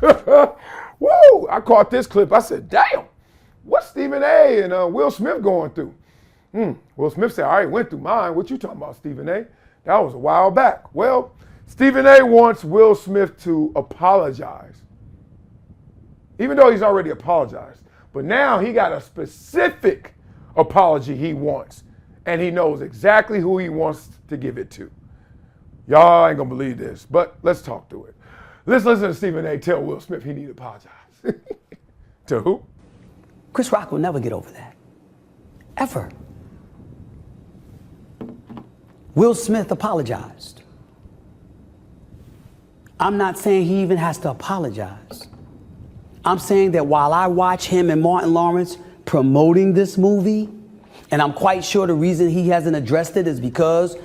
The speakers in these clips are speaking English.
Whoa, I caught this clip. I said, damn, what's Stephen A. and Will Smith going through? Will Smith said, I already went through mine. What you talking about, Stephen A.? That was a while back. Well, Stephen A. wants Will Smith to apologize, even though he's already apologized. But now he got a specific apology he wants, and he knows exactly who he wants to give it to. Y'all ain't gonna believe this, but let's talk through it. Let's listen to Stephen A. tell Will Smith he need to apologize. To who? Chris Rock will never get over that. Ever. Will Smith apologized. I'm not saying he even has to apologize. I'm saying that while I watch him and Martin Lawrence promoting this movie, and I'm quite sure the reason he hasn't addressed it is because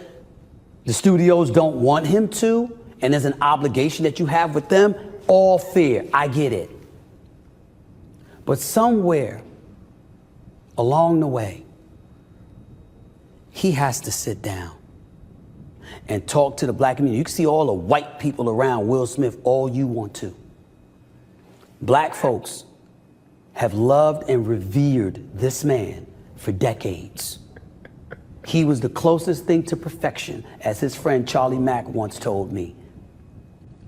the studios don't want him to, and there's an obligation that you have with them, all fair, I get it. But somewhere along the way, he has to sit down and talk to the black community. You can see all the white people around Will Smith all you want to. Black folks have loved and revered this man for decades. He was the closest thing to perfection, as his friend Charlie Mack once told me.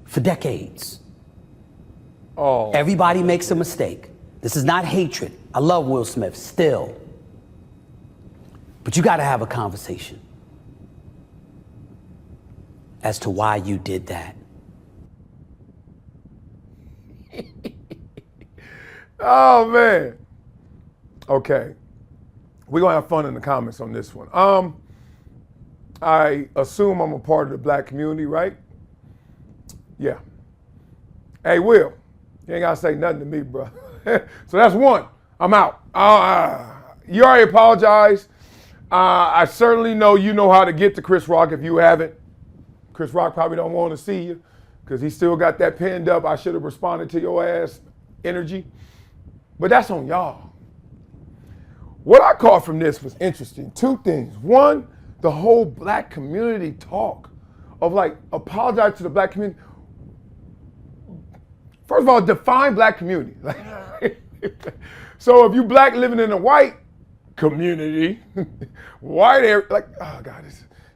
For decades. Oh. Everybody makes a mistake. This is not hatred. I love Will Smith still. But you gotta have a conversation as to why you did that. Oh, man. Okay. We're going to have fun in the comments on this one. I assume I'm a part of the black community, right? Yeah. Hey, Will, you ain't got to say nothing to me, bro. So that's one. I'm out. You already apologized. I certainly know you know how to get to Chris Rock if you haven't. Chris Rock probably don't want to see you because he still got that pinned up, I should have responded to your ass energy. But that's on y'all. What I caught from this was interesting. Two things. One, the whole black community talk of like apologize to the black community. First of all, define black community. So if you black living in a white community, white area, like, oh God,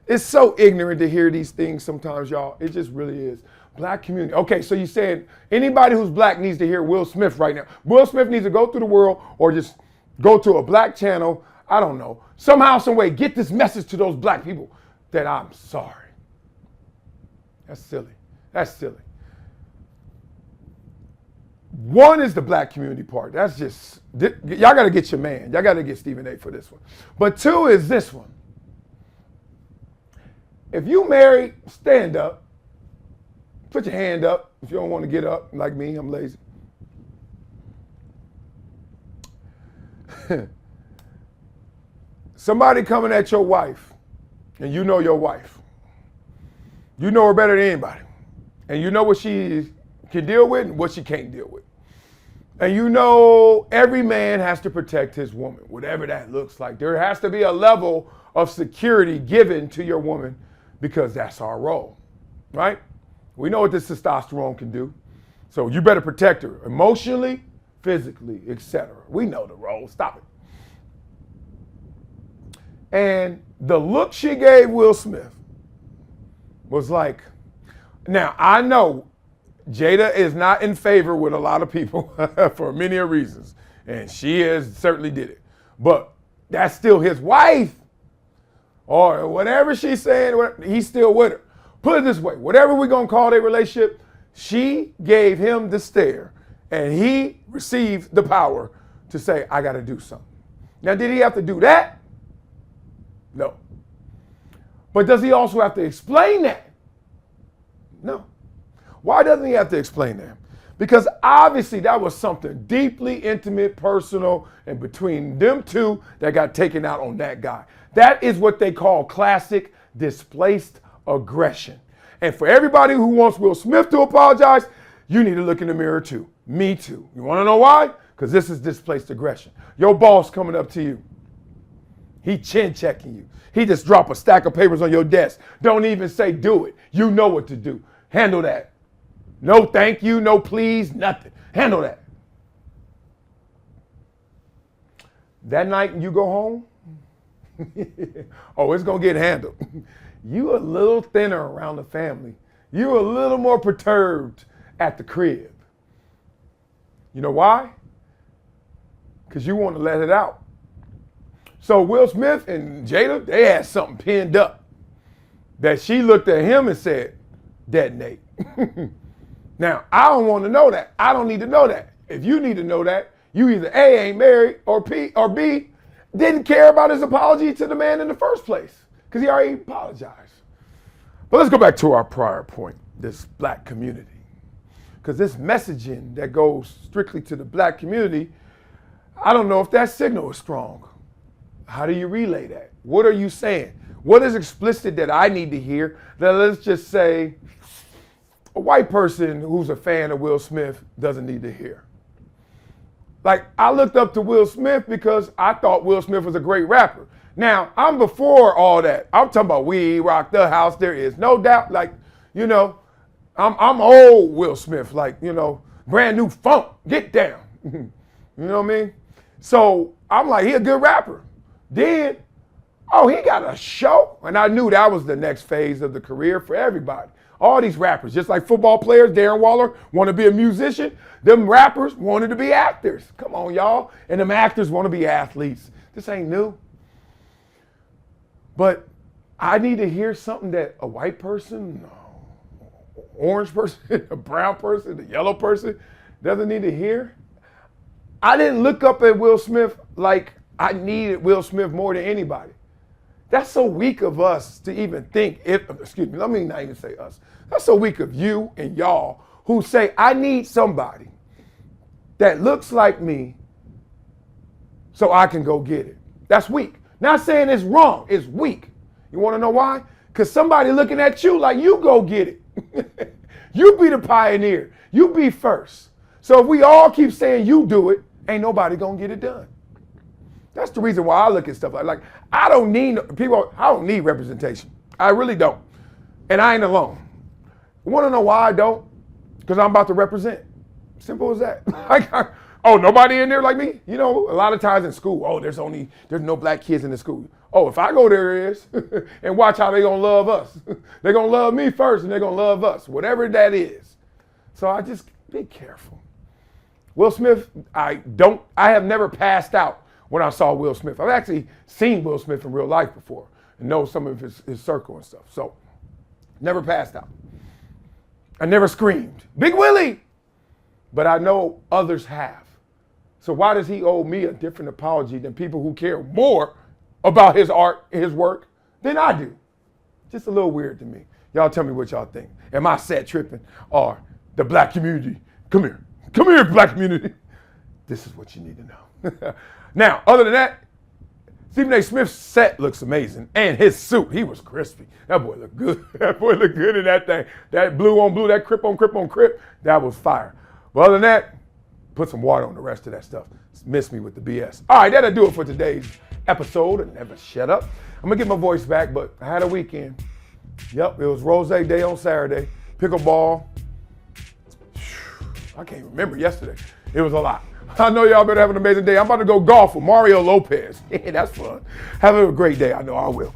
it's so ignorant to hear these things sometimes, y'all. It just really is. Black community. Okay, so you said anybody who's black needs to hear Will Smith right now. Will Smith needs to go through the world or just go to a black channel. I don't know. Somehow, some way, get this message to those black people that I'm sorry. That's silly. That's silly. One is the black community part. That's just, y'all got to get your man. Y'all got to get Stephen A. for this one. But two is this one. If you married, stand up. Put your hand up if you don't want to get up like me. I'm lazy. Somebody coming at your wife, and you know your wife. You know her better than anybody. And you know what she can deal with and what she can't deal with. And you know every man has to protect his woman, whatever that looks like. There has to be a level of security given to your woman because that's our role, right? We know what this testosterone can do. So you better protect her emotionally, physically, etc. We know the role. Stop it. And the look she gave Will Smith was like, now I know Jada is not in favor with a lot of people for many reasons. And she has certainly did it. But that's still his wife. Or whatever she's saying, he's still with her. Put it this way, whatever we're going to call their relationship, she gave him the stare and he received the power to say, I got to do something. Now, did he have to do that? No. But does he also have to explain that? No. Why doesn't he have to explain that? Because obviously that was something deeply intimate, personal, and between them two that got taken out on that guy. That is what they call classic displaced aggression. And for everybody who wants Will Smith to apologize, you need to look in the mirror too. Me too. You want to know why? Because this is displaced aggression. Your boss coming up to you. He chin checking you. He just drop a stack of papers on your desk. Don't even say do it. You know what to do. Handle that. No thank you, no please, nothing. Handle that. That night you go home, oh, it's going to get handled. You a little thinner around the family. You a little more perturbed at the crib. You know why? Because you want to let it out. So Will Smith and Jada, they had something pinned up that she looked at him and said, detonate. Now, I don't want to know that. I don't need to know that. If you need to know that, you either A, ain't married, or B, didn't care about his apology to the man in the first place because he already apologized. But let's go back to our prior point, this black community. Because this messaging that goes strictly to the black community, I don't know if that signal is strong. How do you relay that? What are you saying? What is explicit that I need to hear that, let's just say, a white person who's a fan of Will Smith doesn't need to hear? Like, I looked up to Will Smith because I thought Will Smith was a great rapper. Now, I'm before all that. I'm talking about We Rock the House. There is no doubt. Like, you know, I'm old Will Smith. Like, you know, brand new funk. Get down. You know what I mean? So I'm like, he a good rapper. Then, oh, he got a show. And I knew that was the next phase of the career for everybody. All these rappers, just like football players, Darren Waller want to be a musician. Them rappers wanted to be actors. Come on, y'all. And them actors want to be athletes. This ain't new. But I need to hear something that a white person, orange person, a brown person, a yellow person doesn't need to hear. I didn't look up at Will Smith like I needed Will Smith more than anybody. That's so weak of us to even think, let me not even say us. That's so weak of you and y'all who say, I need somebody that looks like me so I can go get it. That's weak. Not saying it's wrong, it's weak. You wanna know why? Because somebody looking at you like, you go get it. You be the pioneer, you be first. So if we all keep saying you do it, ain't nobody gonna get it done. That's the reason why I look at stuff like I don't need representation. I really don't. And I ain't alone. You wanna know why I don't? Because I'm about to represent. Simple as that. Nobody in there like me? You know, a lot of times in school, there's no black kids in the school. Oh, if I go there is, and watch how they gonna love us. They're gonna love me first and they're gonna love us, whatever that is. So I just be careful. Will Smith, I have never passed out when I saw Will Smith. I've actually seen Will Smith in real life before and know some of his circle and stuff. So, never passed out. I never screamed, Big Willie! But I know others have. So why does he owe me a different apology than people who care more about his art, his work, than I do? Just a little weird to me. Y'all tell me what y'all think. Am I set tripping? Or the black community, come here, black community. This is what you need to know. Now, other than that, Stephen A. Smith's set looks amazing. And his suit, he was crispy. That boy looked good. That boy looked good in that thing. That blue on blue, that crip on crip on crip, that was fire. But other than that, put some water on the rest of that stuff. Miss me with the BS. All right, that'll do it for today's episode of Never Shut Up. I'm gonna get my voice back, but I had a weekend. Yep, it was Rose Day on Saturday. Pickleball. I can't remember yesterday. It was a lot. I know y'all better have an amazing day. I'm about to go golf with Mario Lopez. That's fun. Have a great day. I know I will.